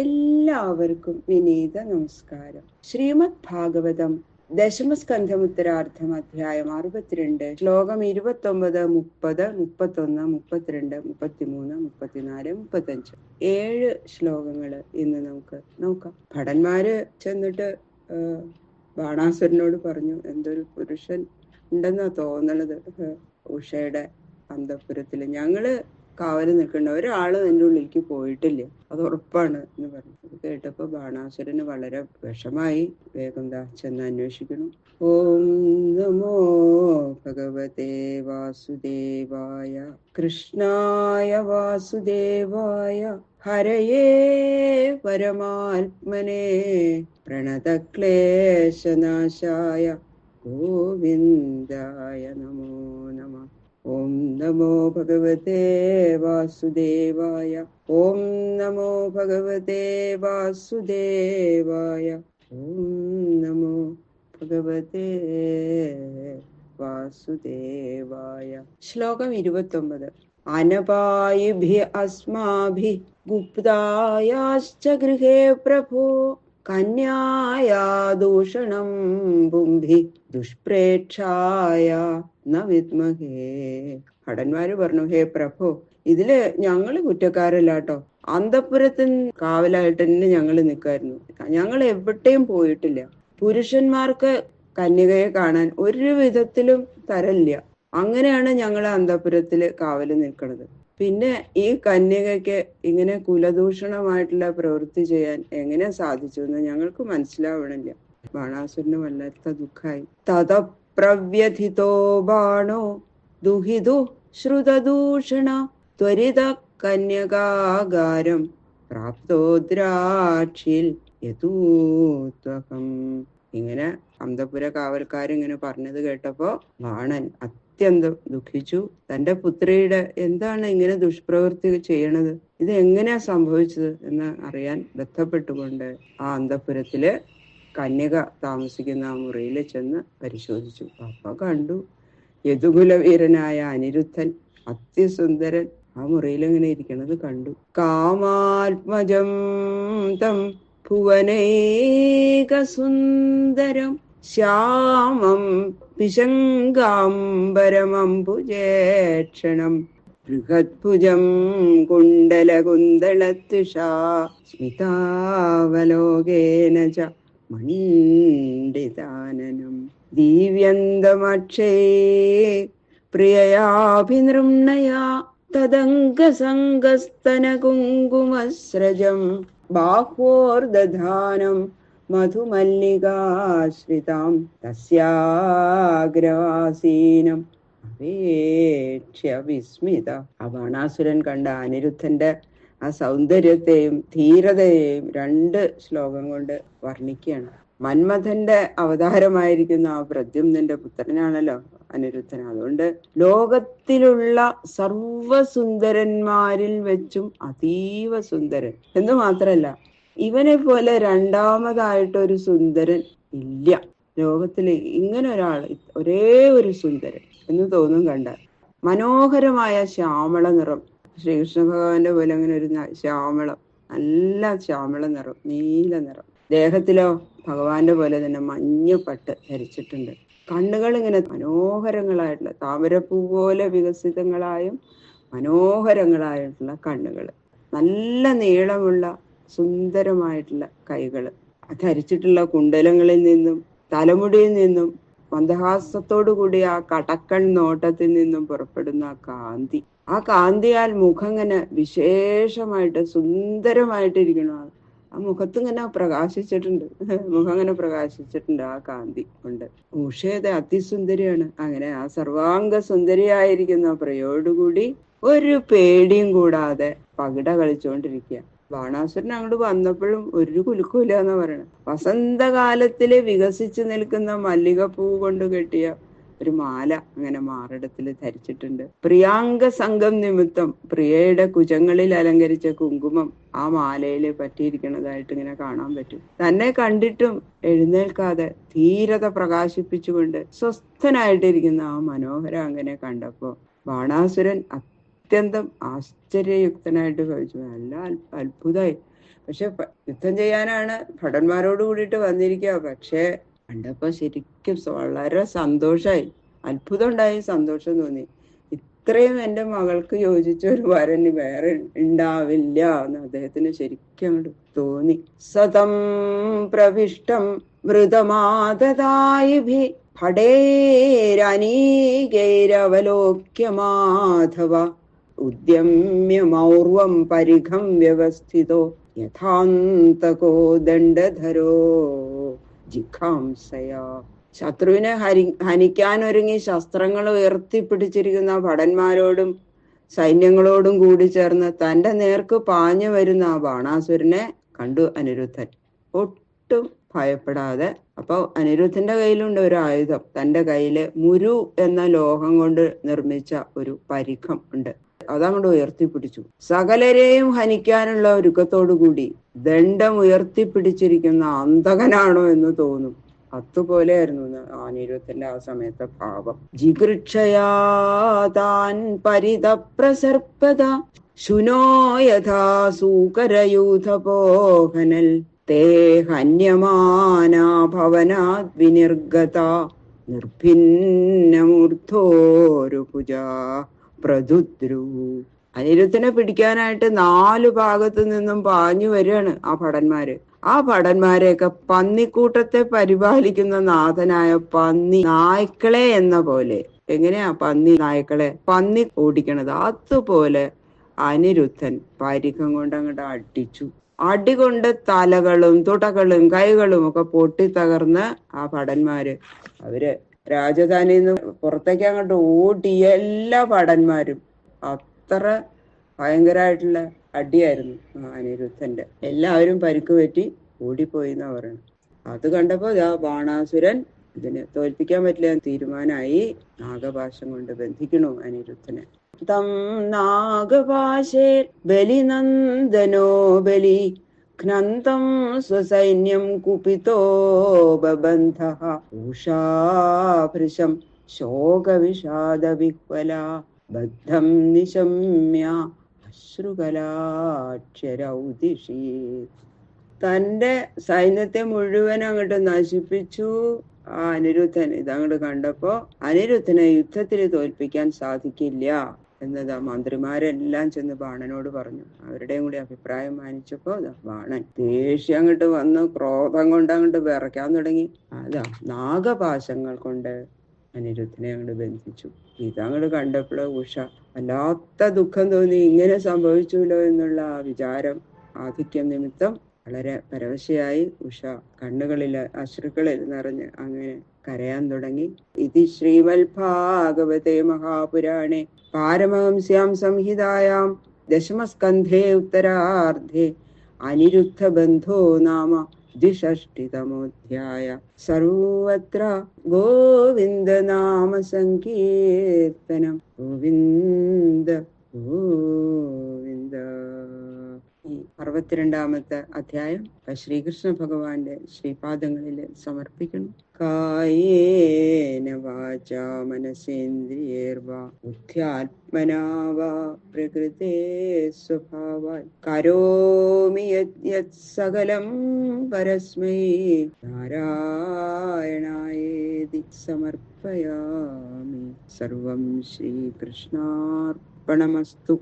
എല്ലാവർക്കും വിനീത നമസ്കാരം. ശ്രീമദ് ഭാഗവതം ദശമസ്കന്ധമുത്തരാർത്ഥം അധ്യായം 62 ശ്ലോകം 29, 30, 31, 32, 33, 34, 35 7 ശ്ലോകങ്ങള് ഇന്ന് നമുക്ക് നോക്കാം. ഭടന്മാര് ചെന്നിട്ട് ബാണാസുരനോട് പറഞ്ഞു, എന്തൊരു പുരുഷൻ ഉണ്ടെന്നാ തോന്നണത് ഉഷയുടെ അന്തഃപുരത്തില്. ഞങ്ങള് കാവല് നിൽക്കണ്ട, ഒരാള് നിന്റെ ഉള്ളിലേക്ക് പോയിട്ടില്ല, അത് ഉറപ്പാണ് എന്ന് പറഞ്ഞു. അത് കേട്ടപ്പോ ബാണാസുരന് വളരെ വിഷമായി. വേഗം ചെന്ന് അന്വേഷിക്കണം. ഓം നമോ ഭഗവതേ വാസുദേവായ കൃഷ്ണായ വാസുദേവായ ഹരയേ പരമാത്മനേ പ്രണതക്ലേശനാശായ ഗോവിന്ദായ നമോ നമഃ. ഓം നമോ ഭഗവതേ വാസുദേവായ. ഓം നമോ ഭഗവതേ വാസുദേവായ. ഓം നമോ ഭഗവതേ വാസുദേവായ. ശ്ലോകം 29. അനപായിഭി അസ്മാഭി ഗുപ്തായാശ്ച ഗൃഹേ പ്രഭോ കന്യായാ ദൂഷണം പുംഭി ദുഷ്പ്രേക്ഷായ ന വിദ്മഹേ. ഭടന്മാര് പറഞ്ഞു, ഹേ പ്രഭു, ഇതില് ഞങ്ങള് കുറ്റക്കാരല്ലാട്ടോ. അന്തഃപുരത്തിന് കാവലായിട്ട് തന്നെ ഞങ്ങള് നിൽക്കായിരുന്നു. ഞങ്ങൾ എവിടെയും പോയിട്ടില്ല. പുരുഷന്മാർക്ക് കന്യകയെ കാണാൻ ഒരു വിധത്തിലും തരല്ല. അങ്ങനെയാണ് ഞങ്ങൾ അന്തഃപുരത്തില് കാവല് നിൽക്കുന്നത്. പിന്നെ ഈ കന്യകയ്ക്ക് ഇങ്ങനെ കുലദൂഷണമായിട്ടുള്ള പ്രവൃത്തി ചെയ്യാൻ എങ്ങനെ സാധിച്ചു എന്ന് ഞങ്ങൾക്ക് മനസ്സിലാവണില്ല. ബാണാസുരന് വല്ലാത്ത ദുഃഖായി. തതപ്രവ്യഥിതോ ബാണോ ദുഹിതു ശ്രുതദൂഷണ ത്വരിത കന്യകാകാരം പ്രാപ്തോദ്രാക്ഷിൽ യതൂത്വകം. ഇങ്ങനെ അന്തഃപുര കാവൽക്കാരിങ്ങനെ പറഞ്ഞത് കേട്ടപ്പോ ബാണൻ അത്യന്തം ദുഃഖിച്ചു. തന്റെ പുത്രിയുടെ എന്താണ് ഇങ്ങനെ ദുഷ്പ്രവൃത്തി ചെയ്യണത്, ഇത് എങ്ങനെയാ സംഭവിച്ചത് എന്ന് അറിയാൻ ബന്ധപ്പെട്ടുകൊണ്ട് ആ അന്തഃപുരത്തില് കന്യക താമസിക്കുന്ന ആ മുറിയിൽ ചെന്ന് പരിശോധിച്ചു. അപ്പൊ കണ്ടു, യദുകുലവീരനായ അനിരുദ്ധൻ അതിസുന്ദരൻ ആ മുറിയിൽ ഇങ്ങനെ ഇരിക്കണത് കണ്ടു. കാമാത്മജം തം ഭുവനൈകസുന്ദരം ശ്യാമം പിശങ്കാംബരമംബുജേക്ഷണം ബൃഹദ്ഭുജം കുണ്ടലകുന്തളത്വിഷാ സ്മിതാവലോകേന ച മണ്ഡിതാനനം ദിവ്യന്തമക്ഷേ പ്രിയയാഭിനൃമ്ണയാ തദംഗസംഗസ്തനകുങ്കുമസ്രജം ബാഹ്വോർദധാനം മധുമല്ലികാശ്രിതാം തസ്യാഗ്രവാസീനം അപേക്ഷ്യ വിസ്മിത. ആ ബാണാസുരൻ കണ്ട അനിരുദ്ധന്റെ ആ സൗന്ദര്യത്തെയും ധീരതയെയും 2 ശ്ലോകം കൊണ്ട് വർണ്ണിക്കുകയാണ്. മന്മഥന്റെ അവതാരമായിരിക്കുന്ന ആ പ്രദ്യുമ്നന്റെ പുത്രനാണല്ലോ അനിരുദ്ധൻ. അതുകൊണ്ട് ലോകത്തിലുള്ള സർവസുന്ദരന്മാരിൽ വെച്ചും അതീവ സുന്ദരൻ എന്ന് മാത്രല്ല, ഇവനെ പോലെ രണ്ടാമതായിട്ടൊരു സുന്ദരൻ ഇല്ല ലോകത്തില്. ഇങ്ങനെ ഒരാൾ, ഒരേ ഒരു സുന്ദരൻ എന്ന് തോന്നും കണ്ടാൽ. മനോഹരമായ ശ്യാമള നിറം, ശ്രീകൃഷ്ണ ഭഗവാന്റെ പോലെ അങ്ങനെ ഒരു ശ്യാമളം, നല്ല ശ്യാമള നിറം, നീല നിറം. ദേഹത്തിലോ ഭഗവാന്റെ പോലെ തന്നെ മഞ്ഞപ്പട്ട് ധരിച്ചിട്ടുണ്ട്. കണ്ണുകൾ ഇങ്ങനെ മനോഹരങ്ങളായിട്ടുള്ള താമരപ്പൂ പോലെ വികസിതങ്ങളായും മനോഹരങ്ങളായിട്ടുള്ള കണ്ണുകൾ, നല്ല നീളമുള്ള സുന്ദരമായിട്ടുള്ള കൈകള്, ധരിച്ചിട്ടുള്ള കുണ്ടലങ്ങളിൽ നിന്നും തലമുടിയിൽ നിന്നും മന്ദഹാസത്തോടു കൂടി ആ കടക്കൺ നോട്ടത്തിൽ നിന്നും പുറപ്പെടുന്ന ആ കാന്തി, ആ കാന്തിയാൽ മുഖം ഇങ്ങനെ വിശേഷമായിട്ട് സുന്ദരമായിട്ടിരിക്കണം. ആ മുഖത്ത് ഇങ്ങനെ പ്രകാശിച്ചിട്ടുണ്ട്, മുഖം ഇങ്ങനെ പ്രകാശിച്ചിട്ടുണ്ട് ആ കാന്തി കൊണ്ട്. ഉഷയുടെ അതിസുന്ദരിയാണ്. അങ്ങനെ ആ സർവാംഗ സുന്ദരിയായിരിക്കുന്ന പ്രിയോടുകൂടി ഒരു പേടിയും കൂടാതെ പകിട കളിച്ചുകൊണ്ടിരിക്കുക. ബാണാസുരൻ അങ്ങോട്ട് വന്നപ്പോഴും ഒരു കുലുക്കൂല എന്നാ പറയണത്. വസന്തകാലത്തില് വികസിച്ചു നിൽക്കുന്ന മല്ലികപ്പൂ കൊണ്ട് കെട്ടിയ ഒരു മാല അങ്ങനെ മാറിടത്തിൽ ധരിച്ചിട്ടുണ്ട്. പ്രിയാംഗ സംഘം നിമിത്തം പ്രിയയുടെ കുജങ്ങളിൽ അലങ്കരിച്ച കുങ്കുമം ആ മാലയിൽ പറ്റിയിരിക്കുന്നതായിട്ട് ഇങ്ങനെ കാണാൻ പറ്റും. തന്നെ കണ്ടിട്ടും എഴുന്നേൽക്കാതെ ധീരത പ്രകാശിപ്പിച്ചുകൊണ്ട് സ്വസ്ഥനായിട്ടിരിക്കുന്ന ആ മനോഹരം അങ്ങനെ കണ്ടപ്പോ ബാണാസുരൻ അത്യന്തം ആശ്ചര്യയുക്തനായിട്ട് കഴിച്ചു. നല്ല അത്ഭുതമായി. പക്ഷെ യുദ്ധം ചെയ്യാനാണ് ഭടന്മാരോട് കൂടിയിട്ട് വന്നിരിക്കുക. പക്ഷെ കണ്ടപ്പോ ശരിക്കും വളരെ സന്തോഷായി, അത്ഭുതം ഉണ്ടായി, സന്തോഷം തോന്നി. ഇത്രയും എന്റെ മകൾക്ക് യോജിച്ച ഒരു വരൻ വേറെ ഉണ്ടാവില്ല എന്ന് അദ്ദേഹത്തിന് ശരിക്കും അങ്ങോട്ട് തോന്നി. സതം പ്രവിഷ്ടം വൃതമാതതായിഭി ഭടേരനീകൈരവലോക്യ മാധവ ഉദ്യമ്യമൗർവം പരിഘം വ്യവസ്ഥിതോ യഥാന്തകോ ദണ്ഡധരോ ജിഘാംസയാ. ശത്രുവിനെ ഹനിക്കാനൊരുങ്ങി ശസ്ത്രങ്ങൾ ഉയർത്തിപ്പിടിച്ചിരിക്കുന്ന ഭടന്മാരോടും സൈന്യങ്ങളോടും കൂടി ചേർന്ന് തന്റെ നേർക്ക് പാഞ്ഞു വരുന്ന ആ ബാണാസുരനെ കണ്ടു അനിരുദ്ധൻ, ഒട്ടും ഭയപ്പെടാതെ. അപ്പൊ അനിരുദ്ധന്റെ കയ്യിലുണ്ട് ഒരു ആയുധം. തന്റെ കയ്യില് മുരു എന്ന ലോഹം കൊണ്ട് നിർമ്മിച്ച ഒരു പരിഘം ഉണ്ട്. അതങ്ങോട്ട് ഉയർത്തിപ്പിടിച്ചു. സകലരെയും ഹനിക്കാനുള്ള ഒരുക്കത്തോടു കൂടി ദണ്ഡം ഉയർത്തിപ്പിടിച്ചിരിക്കുന്ന അന്തകനാണോ എന്ന് തോന്നും. അതുപോലെയായിരുന്നു അനിരുദ്ധന്റെ ആ സമയത്തെ ഭാവം. ജിഗൃക്ഷയാ താൻ പരിതപ്രസർപ്പത ശുനോ യഥാ സൂകരയൂഥപോഹനൽ തേ ഹന്യമാനാ ഭവനാത് വിനിർഗത നിർഭിന്നമൂർധോരുഭുജാ പ്രതുദ്രു. അനിരുദ്ധനെ പിടിക്കാനായിട്ട് 4 ഭാഗത്തു നിന്നും പാഞ്ഞു വരികയാണ് ആ ഭടന്മാര്. ആ ഭടന്മാരെയൊക്കെ പന്നിക്കൂട്ടത്തെ പരിപാലിക്കുന്ന നാഥനായ പന്നി നായ്ക്കളെ എന്ന പോലെ, എങ്ങനെയാ പന്നി നായ്ക്കളെ പന്നി ഓടിക്കണത്, അതുപോലെ അനിരുദ്ധൻ പരിഘം കൊണ്ട് അങ്ങോട്ട് അടിച്ചു. അടികൊണ്ട് തലകളും തുടകളും കൈകളും ഒക്കെ പൊട്ടിത്തകർന്ന് ആ ഭടന്മാര് അവര് രാജധാനിയിൽ നിന്ന് പുറത്തേക്ക് അങ്ങോട്ട് ഓടി. എല്ലാ ഭടന്മാരും അത്ര ഭയങ്കരമായിട്ടുള്ള അടിയായിരുന്നു അനിരുദ്ധന്റെ. എല്ലാവരും പരിക്ക് പറ്റി ഓടിപ്പോയി എന്നാ പറയണം. അത് കണ്ടപ്പോ ബാണാസുരൻ ഇതിനെ തോൽപ്പിക്കാൻ പറ്റില്ല, തീരുമാനമായി. നാഗപാശം കൊണ്ട് ബന്ധിക്കണു അനിരുദ്ധനെ. തം നാഗപാശേ ബലിനന്ദനോ ബലി ഘ്നന്തം സ്വസൈന്യം കുപിതോ ബബന്ധഃ ഉഷാഭൃശം ശോകവിഷാദ വിഹ്വല ബദ്ധം നിശമ്യ അശ്രുകലാക്ഷരൗദിഷി. തന്റെ സൈന്യത്തെ മുഴുവൻ അങ്ങോട്ട് നശിപ്പിച്ചു ആ അനിരുദ്ധൻ. ഇതങ്ങോട്ട് കണ്ടപ്പോ അനിരുദ്ധനെ യുദ്ധത്തിൽ തോൽപ്പിക്കാൻ സാധിക്കില്ല എന്നതാ മന്ത്രിമാരെല്ലാം ചെന്ന് ബാണനോട് പറഞ്ഞു. അവരുടെയും കൂടി അഭിപ്രായം മാനിച്ചപ്പോ ബാണൻ ദേഷ്യം അങ്ങോട്ട് വന്ന് ക്രോധം കൊണ്ട് അങ്ങോട്ട് വിറയ്ക്കാൻ തുടങ്ങി. അതാ നാഗപാശങ്ങൾ കൊണ്ട് അനിരുദ്ധനെ അങ്ങോട്ട് ബന്ധിച്ചു. ഇതങ്ങോട്ട് കണ്ടപ്പോഴോ ഉഷ വല്ലാത്ത ദുഃഖം തോന്നി. ഇങ്ങനെ സംഭവിച്ചല്ലോ എന്നുള്ള ആ വിചാരം ആധിക്യം നിമിത്തം വളരെ പരവശയായി ഉഷ കണ്ണുകളിൽ അശ്രുക്കളിൽ നിറഞ്ഞ് അങ്ങനെ കരയാൻ തുടങ്ങി. ഇതി ശ്രീമദ്ഭാഗവതേ മഹാപുരാണേ പാരമഹംസ്യാം സംഹിതായാം ദശമസ്കന്ധേ ഉത്തരാർദ്ധേ അനിരുദ്ധ ബന്ധോ നാമ ദ്വിഷഷ്ടിതമോധ്യായ. സർവത്ര ഗോവിന്ദ നാമ സങ്കീർത്തനം. ഗോവിന്ദ ഗോവിന്ദ. ഈ 62ാമത്തെ അധ്യായം ശ്രീകൃഷ്ണ ഭഗവാന്റെ ശ്രീപാദങ്ങളിൽ സമർപ്പിക്കണം. കായേന വാചാ മനസേന്ദ്രിയേർവാ ബുദ്ധ്യാത്മനാ വാ പ്രകൃതേ സ്വഭാവാൽ കരോമി യത് സകലം പരസ്മൈ നാരായണായേതി സമർപ്പയാമി. സർവം ശ്രീകൃഷ്ണാർപ്പണമസ്തു.